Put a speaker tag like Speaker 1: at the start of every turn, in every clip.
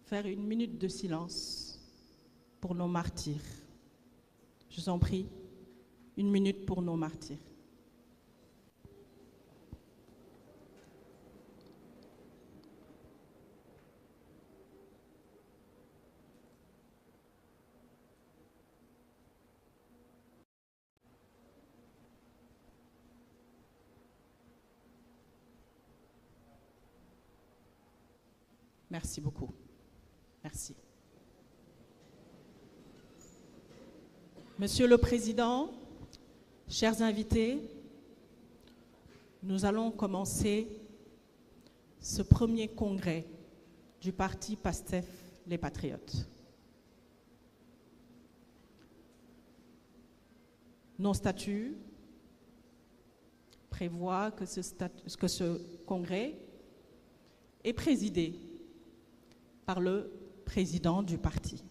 Speaker 1: faire une minute de silence pour nos martyrs. Je vous en prie, une minute pour nos martyrs. Merci beaucoup. Merci. Monsieur le Président, chers invités, nous allons commencer ce premier congrès du parti PASTEF Les Patriotes. Nos statuts prévoient que ce congrès est présidé par le président du parti,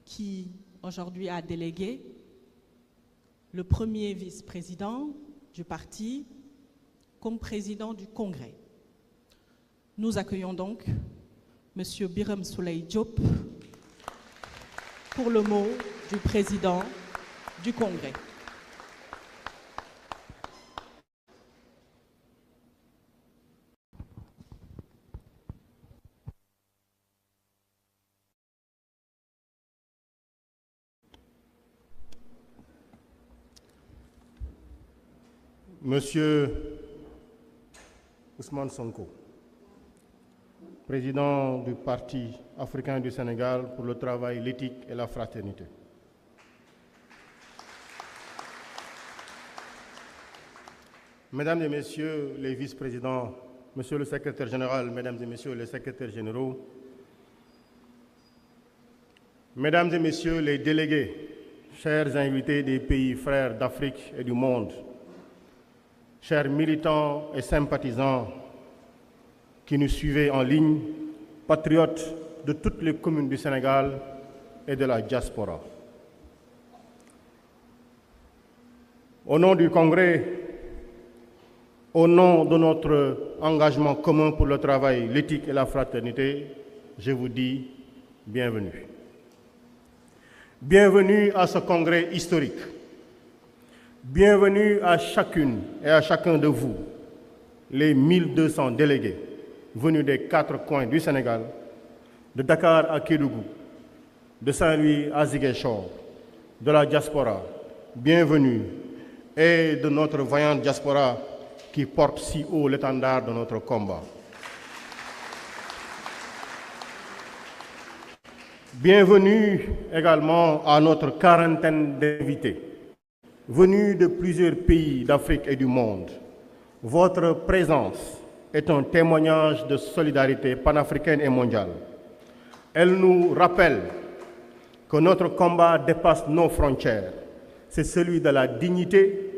Speaker 1: qui aujourd'hui a délégué le premier vice-président du parti comme président du congrès. Nous accueillons donc M. Birame Souleye Diop pour le mot du président du congrès.
Speaker 2: Monsieur Ousmane Sonko, président du Parti africain du Sénégal pour le travail, l'éthique et la fraternité. Mesdames et Messieurs les vice-présidents, Monsieur le secrétaire général, Mesdames et Messieurs les secrétaires généraux, Mesdames et Messieurs les délégués, chers invités des pays frères d'Afrique et du monde, chers militants et sympathisants qui nous suivez en ligne, patriotes de toutes les communes du Sénégal et de la diaspora. Au nom du Congrès, au nom de notre engagement commun pour le travail, l'éthique et la fraternité, je vous dis bienvenue. Bienvenue à ce congrès historique. Bienvenue à chacune et à chacun de vous, les 1200 délégués venus des 4 coins du Sénégal, de Dakar à Kédougou, de Saint-Louis à Ziguinchor, de la diaspora, bienvenue, et de notre vaillante diaspora qui porte si haut l'étendard de notre combat. Bienvenue également à notre quarantaine d'invités, venus de plusieurs pays d'Afrique et du monde. Votre présence est un témoignage de solidarité panafricaine et mondiale. Elle nous rappelle que notre combat dépasse nos frontières. C'est celui de la dignité,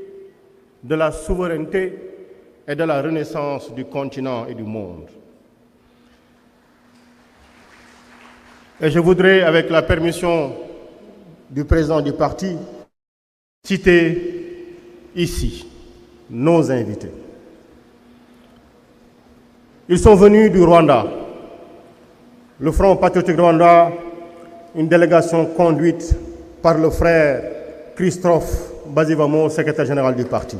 Speaker 2: de la souveraineté et de la renaissance du continent et du monde. Et je voudrais, avec la permission du président du parti, citer ici nos invités. Ils sont venus du Rwanda, le Front patriotique Rwanda, une délégation conduite par le frère Christophe Bazivamo, secrétaire général du parti.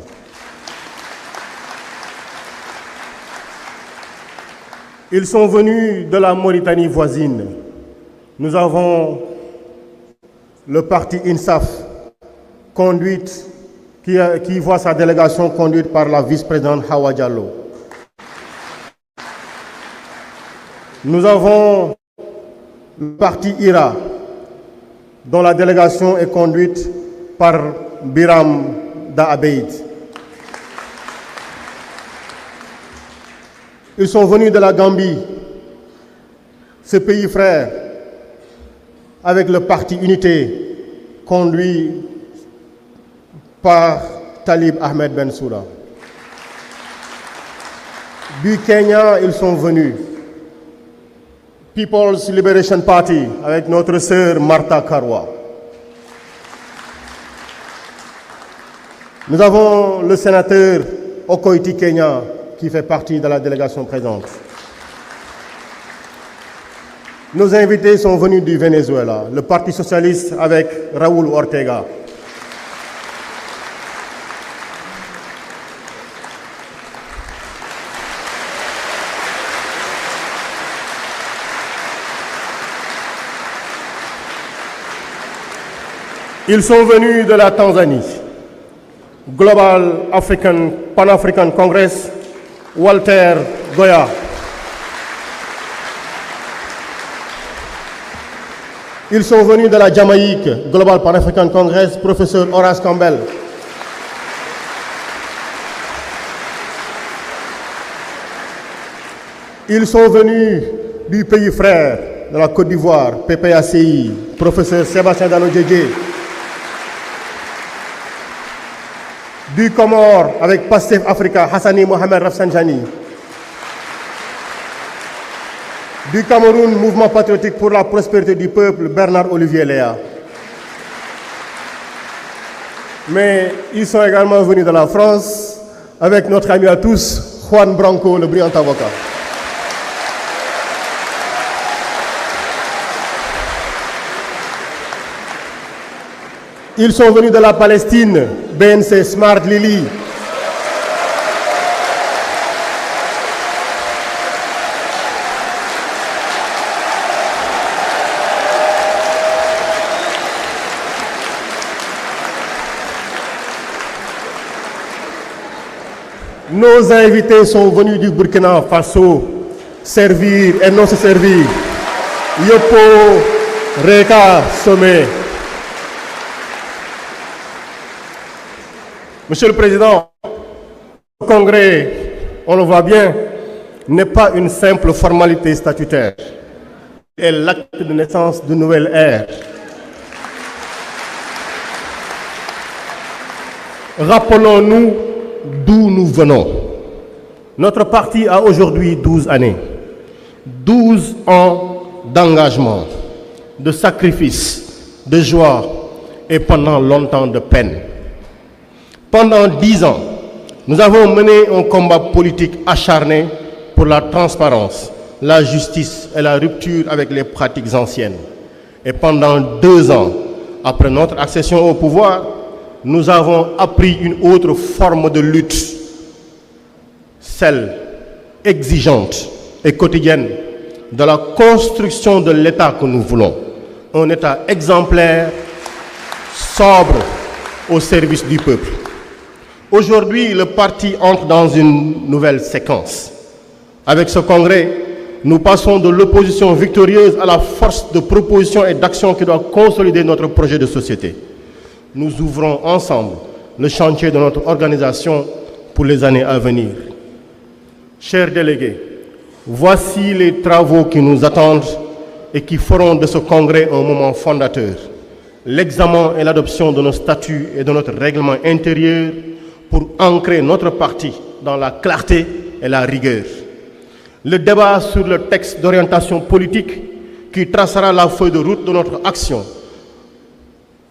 Speaker 2: Ils sont venus de la Mauritanie voisine. Nous avons le parti INSAF, qui voit sa délégation conduite par la vice-présidente Hawa Diallo. Nous avons le parti IRA, dont la délégation est conduite par Biram Daabeid. Ils sont venus de la Gambie, ce pays frère, avec le parti Unité, conduit par Talib Ahmed Bensouda. Du Kenya, ils sont venus. People's Liberation Party, avec notre sœur Martha Karwa. Nous avons le sénateur Okoiti Kenya, qui fait partie de la délégation présente. Nos invités sont venus du Venezuela, le Parti socialiste avec Raúl Ortega. Ils sont venus de la Tanzanie, Global Pan-African Congress, Walter Goya. Ils sont venus de la Jamaïque, Global Pan-African Congress, professeur Horace Campbell. Ils sont venus du pays frère de la Côte d'Ivoire, PPACI, professeur Sébastien Dano-Djedje. Du Comore, avec Pastef Africa, Hassani Mohamed Rafsanjani. Du Cameroun, Mouvement patriotique pour la prospérité du peuple, Bernard Olivier Léa. Mais ils sont également venus de la France, avec notre ami à tous, Juan Branco, le brillant avocat. Ils sont venus de la Palestine, BNC Smart Lily. Nos invités sont venus du Burkina Faso, servir et non se servir. Yopo Reka Sommet. Monsieur le Président, le Congrès, on le voit bien, n'est pas une simple formalité statutaire. C'est l'acte de naissance d'une nouvelle ère. Rappelons-nous d'où nous venons. Notre parti a aujourd'hui 12 années. 12 ans d'engagement, de sacrifice, de joie et pendant longtemps de peine. Pendant 10 ans, nous avons mené un combat politique acharné pour la transparence, la justice et la rupture avec les pratiques anciennes. Et pendant 2 ans, après notre accession au pouvoir, nous avons appris une autre forme de lutte, celle exigeante et quotidienne de la construction de l'État que nous voulons. Un État exemplaire, sobre, au service du peuple. Aujourd'hui, le parti entre dans une nouvelle séquence. Avec ce congrès, nous passons de l'opposition victorieuse à la force de proposition et d'action qui doit consolider notre projet de société. Nous ouvrons ensemble le chantier de notre organisation pour les années à venir. Chers délégués, voici les travaux qui nous attendent et qui feront de ce congrès un moment fondateur. L'examen et l'adoption de nos statuts et de notre règlement intérieur pour ancrer notre parti dans la clarté et la rigueur. Le débat sur le texte d'orientation politique qui tracera la feuille de route de notre action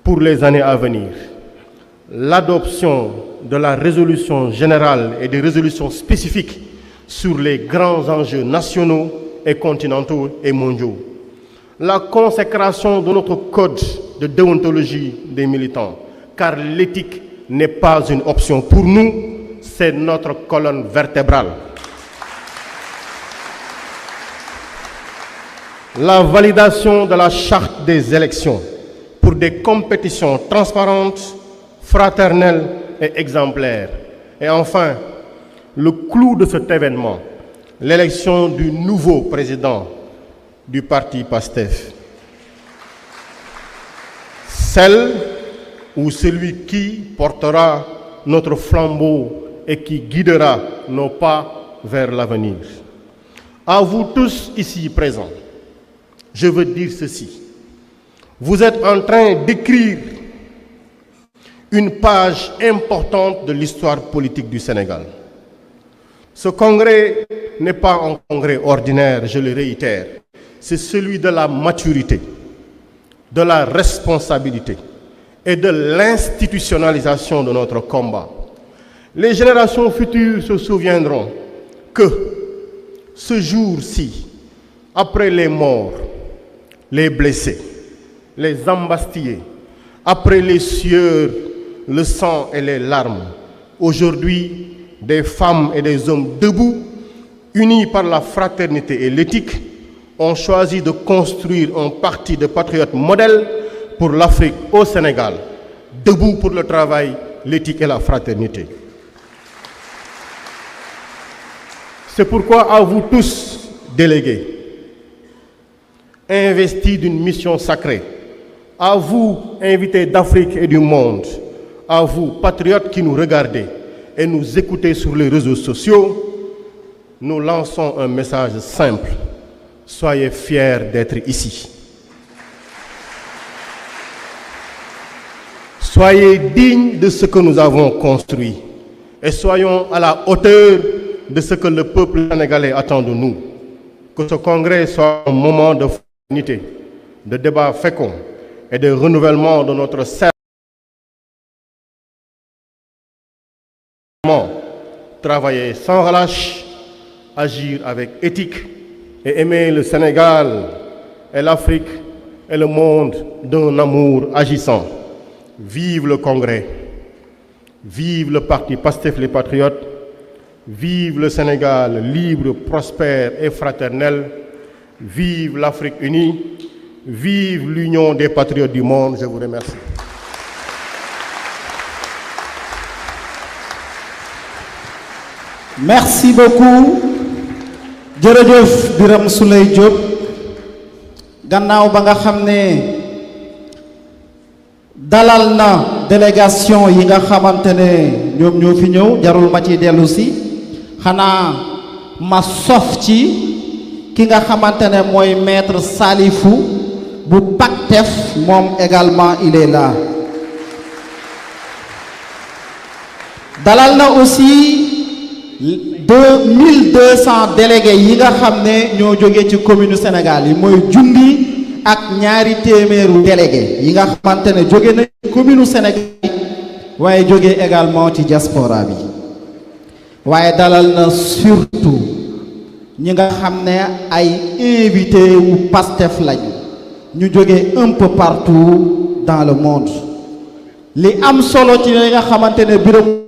Speaker 2: pour les années à venir. L'adoption de la résolution générale et des résolutions spécifiques sur les grands enjeux nationaux et continentaux et mondiaux. La consécration de notre code de déontologie des militants, car l'éthique n'est pas une option pour nous, c'est notre colonne vertébrale. La validation de la charte des élections pour des compétitions transparentes, fraternelles et exemplaires. Et enfin, le clou de cet événement, l'élection du nouveau président du parti PASTEF. Celle ou celui qui portera notre flambeau et qui guidera nos pas vers l'avenir. À vous tous ici présents, je veux dire ceci. Vous êtes en train d'écrire une page importante de l'histoire politique du Sénégal. Ce congrès n'est pas un congrès ordinaire, je le réitère. C'est celui de la maturité, de la responsabilité et de l'institutionnalisation de notre combat. Les générations futures se souviendront que ce jour-ci, après les morts, les blessés, les embastillés, après les sueurs, le sang et les larmes. Aujourd'hui, des femmes et des hommes debout, unis par la fraternité et l'éthique, ont choisi de construire un parti de patriotes modèles pour l'Afrique au Sénégal, debout pour le travail, l'éthique et la fraternité. C'est pourquoi à vous tous, délégués, investis d'une mission sacrée, à vous, invités d'Afrique et du monde, à vous, patriotes qui nous regardez et nous écoutez sur les réseaux sociaux, nous lançons un message simple. Soyez fiers d'être ici. Soyez dignes de ce que nous avons construit et soyons à la hauteur de ce que le peuple sénégalais attend de nous. Que ce congrès soit un moment de fraternité, de débat fécond et de renouvellement de notre cercle. Travailler sans relâche, agir avec éthique et aimer le Sénégal et l'Afrique et le monde d'un amour agissant. Vive le Congrès, vive le parti Pastef les Patriotes, vive le Sénégal libre, prospère et fraternel, vive l'Afrique unie, vive l'Union des patriotes du monde. Je vous remercie.
Speaker 3: Merci beaucoup. Jërëjëf Birame Souleye Diop gannaaw ba nga xam ne dalal na délégation yi nga xamante ne ñoom ñoo fi ñëw jarul ma ci dellu si xanaa ma sof ci ki nga xamante ne mooy maître Salifou bu PACTEF moom également il est là. dalal na aussi 1200 délégués yi nga xam ne ñoo jógee ci commune Sénégal yi mooy junni ak ñaari téeméeru délégué yi nga xamante ne jóge na commune Sénégal waaye jóge également ci diaspora bi waaye dalal na surtout ñi nga xam ne ay invité wu Pastef lañu ñu jóge un peu partout dans le monde li am solo ci li nga xamante ne bureau